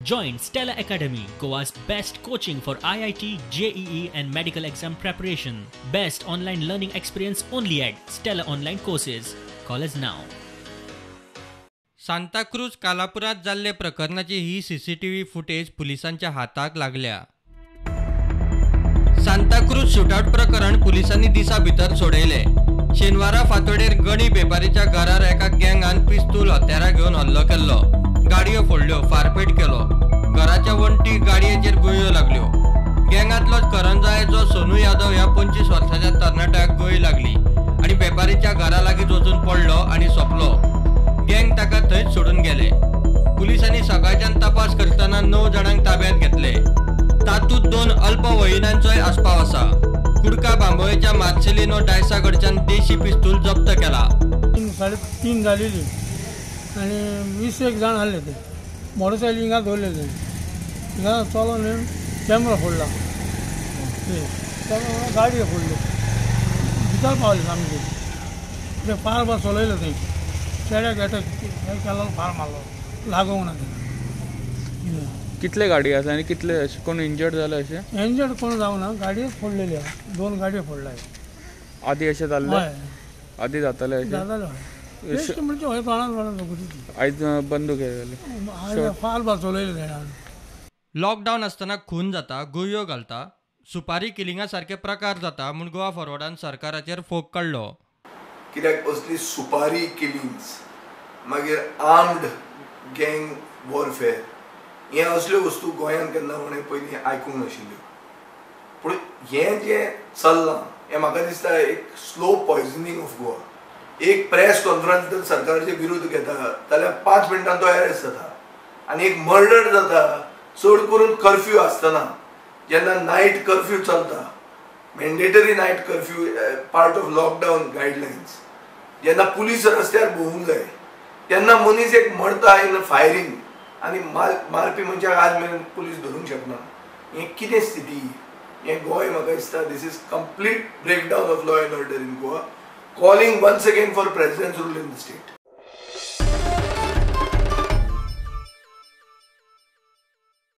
Join Stella Academy, Goa's best coaching for IIT, JEE and medical exam preparation. Best online learning experience only at Stella Online Courses. Call us now. Santacruz कालापुरात जाल्ले प्रकरणाची ही CCTV footage पुलिसांच्या हाताक लागल्या. Santacruz shootout प्रकरण पुलिसांनी दिसा भितर सोडयले. शेनवारा फांतोडेर गणी बेपारीच्या घरार एका गँगान पिस्तूल हत्यारां घेवन हल्लो केल्लो. गाडयो फोडल्यो, फारपेट केलो. घराच्या वण्टी गाडयेचेर गुळयो लागल्यो. गँगांतलो करंजायेचो सोनू यादव ह्या 25 वर्साच्या तरणाट्याक गुळी लागली आणि बेपारीच्या घरा लागींच वचून पडलो आणि सोंपलो. गँग ताका थंयच सोडून गेले. पुलिसांनी सकाळच्यान तपास करतना 9 जाणांक ताब्यात घेतले. तातूंत 2 अल्पवयीनांचोय आस्पाव आसा. कुडका बांबोळेच्या मार्सेलिनो डायसा कडच्यान देशी पिस्तूल जप्त केला. 3:30 जालेली आणि 20 जाण आसले ते मोटरसायकल हिंगा दवरलेले. हिंगा चलोन कॅमेरा फोडला, गाडी फोडली, भितर पावले आमी ते फार बार चलयलो थंय. चेड्याक अटॅक केलो, फार मारलो, लागोंक ना. कितले गाडी आसा आनी कितले कोण इंजर्ड जाले? अशें इंजर्ड कोण जावना, गाडयो फोडलेली आहा. 2 गाडयो फोडल्या. आदी अशें जाल्लें? आदी जातालें अशें? जातालें बेस्ट म्हणजे हय तोंडान आयज बंद केलेले. फार बार चलयलो तेणें. लॉकडावन आसतना खून जाता, गुळयो घालता, सुपारी किलिंगा सारखे प्रकार जाता म्हूण गोवा फॉरवर्डान सरकाराचेर फोग काडलो. कित्याक असली सुपारी किलिंग्स, मागीर आर्म्ड गँग वॉरफेअर, हे असल्यो वस्तू गोंयांत केन्ना कोणें पयलीं आयकूंक नाशिल्ल्यो. पूण हें जें चल्लां हें म्हाका दिसता एक स्लो पॉयझनिंग ऑफ गोवा. एक प्रेस कॉन्फरन्स जर सरकाराचे विरोध घेता जाल्यार 5 मिनटां तो अरेस्ट जाता. आनी एक मर्डर जाता चड करून कर्फ्यू आसतना, जेन्ना नायट कर्फ्यू चलता, मॅन्डेटरी नायट curfew part of lockdown guidelines, जेन्ना पुलीस रस्त्यार भोवूंक जाय तेन्ना मनीस एक मरता इन फायरींग आनी मारपी मनशाक आज मेरेन पुलीस धरूंक शकना. हें कितें स्थिती? हें गोंय म्हाका दिसता this is complete breakdown of law and order in Goa. Calling once again for president's rule in the state.